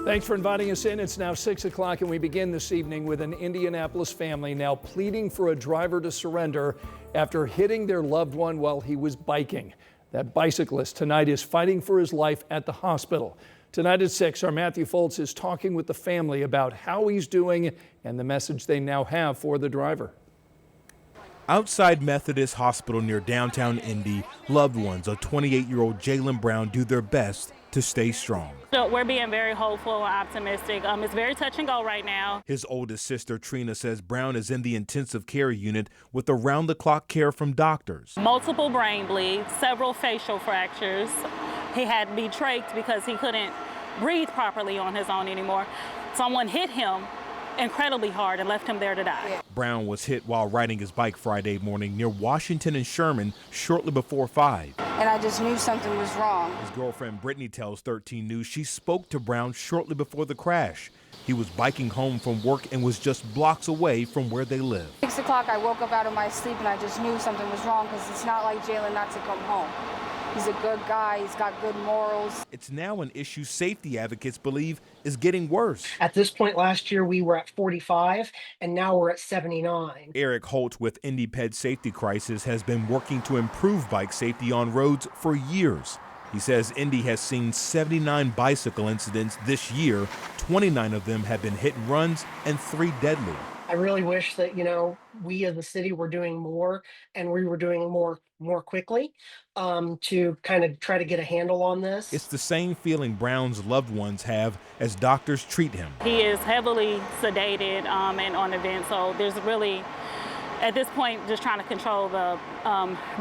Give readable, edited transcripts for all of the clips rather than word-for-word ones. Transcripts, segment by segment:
Thanks for inviting us in. It's now 6 o'clock and we begin this evening with an Indianapolis family now pleading for a driver to surrender after hitting their loved one while he was biking. That bicyclist tonight is fighting for his life at the hospital. Tonight at 6, our Matthew Foltz is talking with the family about how he's doing and the message they now have for the driver. Outside Methodist Hospital near downtown Indy, loved ones of 28-year-old Jaylen Brown do their best to stay strong. So we're being very hopeful and optimistic. It's very touch and go right now. His oldest sister, Trina, says Brown is in the intensive care unit with around-the-clock care from doctors. Multiple brain bleeds, several facial fractures. He had to be trached because he couldn't breathe properly on his own anymore. Someone hit him incredibly hard and left him there to die. Brown was hit while riding his bike Friday morning near Washington and Sherman shortly before 5. And I just knew something was wrong. His girlfriend Brittany tells 13 News she spoke to Brown shortly before the crash. He was biking home from work and was just blocks away from where they live. 6 o'clock, I woke up out of my sleep and I just knew something was wrong because it's not like Jaylen not to come home. He's a good guy, he's got good morals. It's now an issue safety advocates believe is getting worse. At this point last year, we were at 45, and now we're at 79. Eric Holt with IndyPed Safety Crisis has been working to improve bike safety on roads for years. He says Indy has seen 79 bicycle incidents this year. 29 of them have been hit and runs and 3 deadly. I really wish that, we as a city were doing more and we were doing more quickly to kind of try to get a handle on this. It's the same feeling Brown's loved ones have as doctors treat him. He is heavily sedated and on the vent, so there's really, at this point, just trying to control the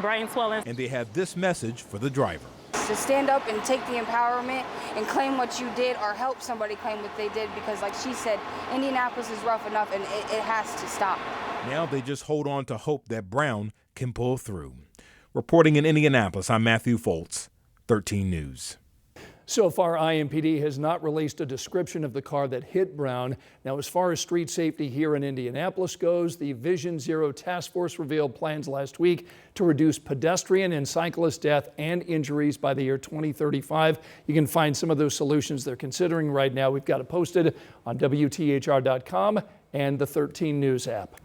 brain swelling. And they have this message for the driver. To stand up and take the empowerment and claim what you did or help somebody claim what they did because like she said, Indianapolis is rough enough and it has to stop. Now they just hold on to hope that Brown can pull through. Reporting in Indianapolis, I'm Matthew Foltz, 13 News. So far, IMPD has not released a description of the car that hit Brown. Now, as far as street safety here in Indianapolis goes, the Vision Zero Task Force revealed plans last week to reduce pedestrian and cyclist death and injuries by the year 2035. You can find some of those solutions they're considering right now. We've got it posted on WTHR.com and the 13 News app.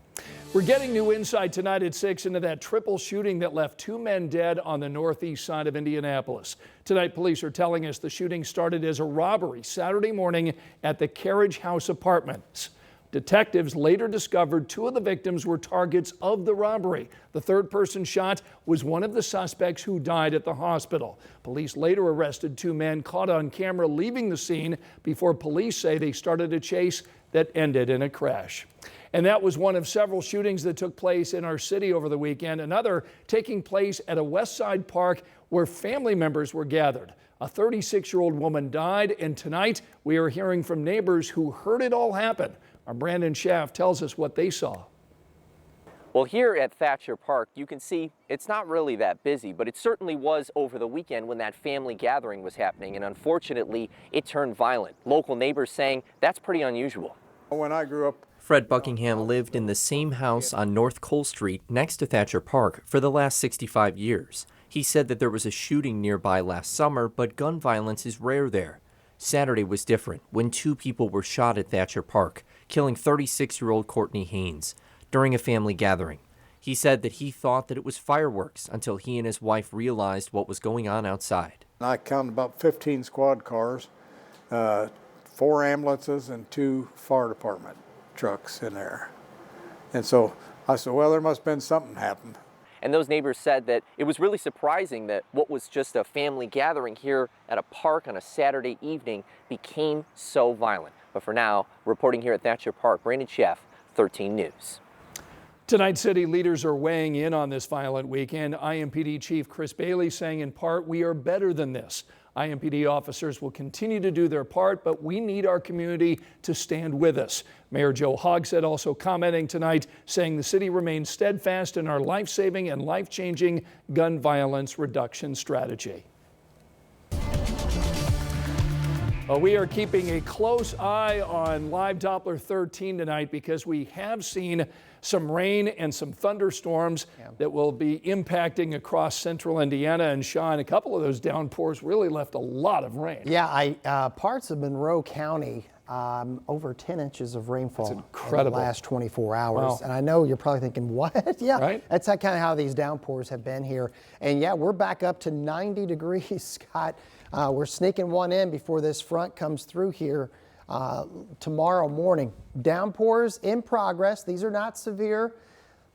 We're getting new insight tonight at 6 into that triple shooting that left 2 men dead on the northeast side of Indianapolis. Tonight, police are telling us the shooting started as a robbery Saturday morning at the Carriage House Apartments. Detectives later discovered 2 of the victims were targets of the robbery. The third person shot was one of the suspects who died at the hospital. Police later arrested 2 men caught on camera leaving the scene before police say they started a chase that ended in a crash. And that was one of several shootings that took place in our city over the weekend. Another taking place at a West Side park where family members were gathered. A 36-year-old woman died, and tonight we are hearing from neighbors who heard it all happen. Our Brandon Schaff tells us what they saw. Well, here at Thatcher Park, you can see it's not really that busy, but it certainly was over the weekend when that family gathering was happening, and unfortunately, it turned violent. Local neighbors saying that's pretty unusual. When I grew up, Fred Buckingham lived in the same house on North Cole Street next to Thatcher Park for the last 65 years. He said that there was a shooting nearby last summer, but gun violence is rare there. Saturday was different when 2 people were shot at Thatcher Park, killing 36-year-old Courtney Haynes during a family gathering. He said that he thought that it was fireworks until he and his wife realized what was going on outside. I counted about 15 squad cars, 4 ambulances, and 2 fire department trucks in there. And so I said, well, there must have been something happened. And those neighbors said that it was really surprising that what was just a family gathering here at a park on a Saturday evening became so violent. But for now, reporting here at Thatcher Park, Brandon Schaff, 13 News. Tonight, city leaders are weighing in on this violent weekend. IMPD Chief Chris Bailey saying in part, we are better than this. IMPD officers will continue to do their part, but we need our community to stand with us. Mayor Joe Hogsett also commenting tonight, saying the city remains steadfast in our life-saving and life-changing gun violence reduction strategy. We are keeping a close eye on Live Doppler 13 tonight because we have seen some rain and some thunderstorms that will be impacting across central Indiana. And Sean, a couple of those downpours really left a lot of rain. Yeah, parts of Monroe County, over 10 inches of rainfall in the last 24 hours. Wow. And I know you're probably thinking, what? Yeah, right? That's kind of how these downpours have been here. And yeah, we're back up to 90 degrees, Scott. We're sneaking one in before this front comes through here tomorrow morning. Downpours in progress. These are not severe.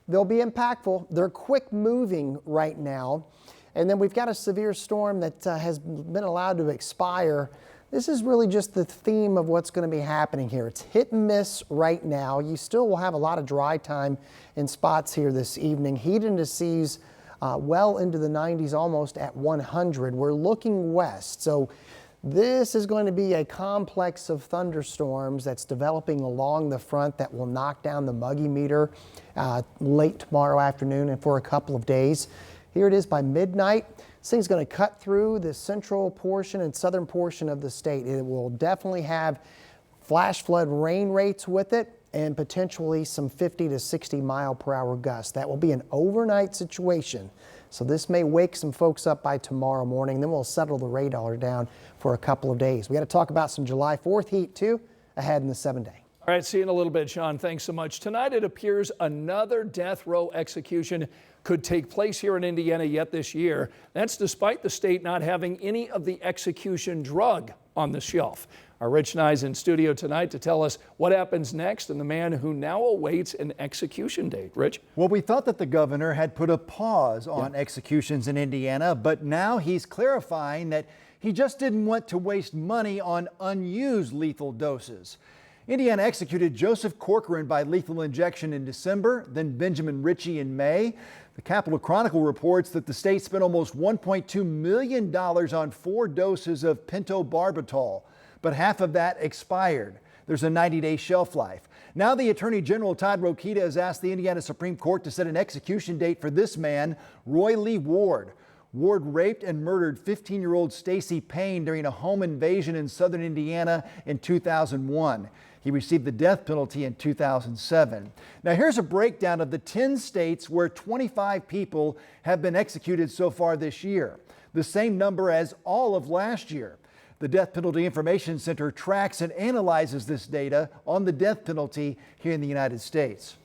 They'll be impactful. They're quick moving right now. And then we've got a severe storm that has been allowed to expire. This is really just the theme of what's going to be happening here. It's hit and miss right now. You still will have a lot of dry time in spots here this evening. Heat indices well into the 90s, almost at 100. We're looking west. So this is going to be a complex of thunderstorms that's developing along the front that will knock down the muggy meter late tomorrow afternoon and for a couple of days. Here it is by midnight. This thing's going to cut through the central portion and southern portion of the state. It will definitely have flash flood rain rates with it and potentially some 50 to 60 mile per hour gusts. That will be an overnight situation. So this may wake some folks up by tomorrow morning. Then we'll settle the radar down for a couple of days. We got to talk about some July 4th heat too ahead in the 7-day. All right, see you in a little bit, Sean. Thanks so much. Tonight it appears another death row execution could take place here in Indiana yet this year. That's despite the state not having any of the execution drug on the shelf. Our Rich Nye's in studio tonight to tell us what happens next and the man who now awaits an execution date. Rich? Well, we thought that the governor had put a pause on executions in Indiana, but now he's clarifying that he just didn't want to waste money on unused lethal doses. Indiana executed Joseph Corcoran by lethal injection in December, then Benjamin Ritchie in May. The Capitol Chronicle reports that the state spent almost $1.2 million on 4 doses of pentobarbital, but half of that expired. There's a 90-day shelf life. Now the Attorney General Todd Rokita has asked the Indiana Supreme Court to set an execution date for this man, Roy Lee Ward. Ward raped and murdered 15-year-old Stacy Payne during a home invasion in southern Indiana in 2001. He received the death penalty in 2007. Now here's a breakdown of the 10 states where 25 people have been executed so far this year, the same number as all of last year. The Death Penalty Information Center tracks and analyzes this data on the death penalty here in the United States.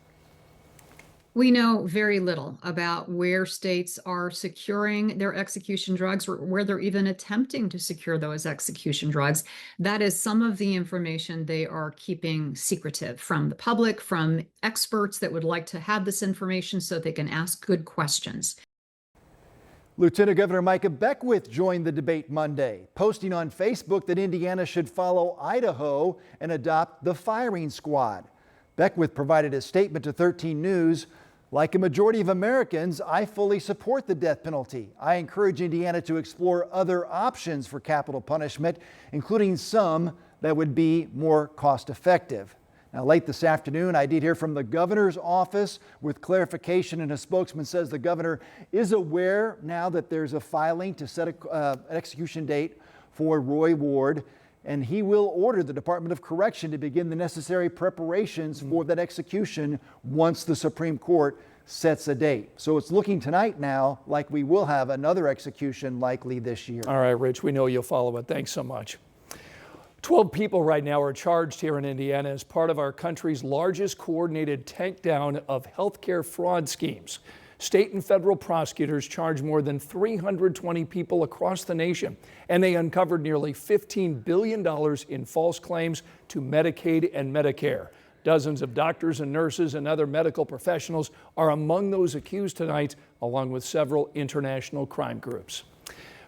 We know very little about where states are securing their execution drugs or where they're even attempting to secure those execution drugs. That is some of the information they are keeping secretive from the public, from experts that would like to have this information so they can ask good questions. Lieutenant Governor Micah Beckwith joined the debate Monday, posting on Facebook that Indiana should follow Idaho and adopt the firing squad. Beckwith provided a statement to 13 News. Like a majority of Americans, I fully support the death penalty. I encourage Indiana to explore other options for capital punishment, including some that would be more cost effective. Now, late this afternoon, I did hear from the governor's office with clarification, and a spokesman says the governor is aware now that there's a filing to set an execution date for Roy Ward, and he will order the Department of Correction to begin the necessary preparations for that execution once the Supreme Court sets a date. So it's looking tonight now like we will have another execution likely this year. All right, Rich, we know you'll follow it. Thanks so much. 12 people right now are charged here in Indiana as part of our country's largest coordinated takedown of healthcare fraud schemes. State and federal prosecutors charged more than 320 people across the nation, and they uncovered nearly $15 billion in false claims to Medicaid and Medicare. Dozens of doctors and nurses and other medical professionals are among those accused tonight, along with several international crime groups.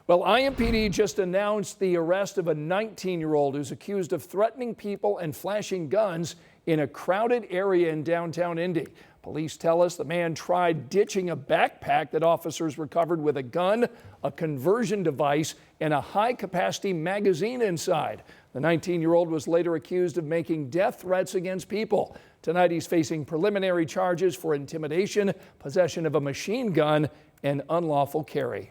Well, IMPD just announced the arrest of a 19-year-old who's accused of threatening people and flashing guns in a crowded area in downtown Indy. Police tell us the man tried ditching a backpack that officers recovered with a gun, a conversion device, and a high-capacity magazine inside. The 19-year-old was later accused of making death threats against people. Tonight he's facing preliminary charges for intimidation, possession of a machine gun, and unlawful carry.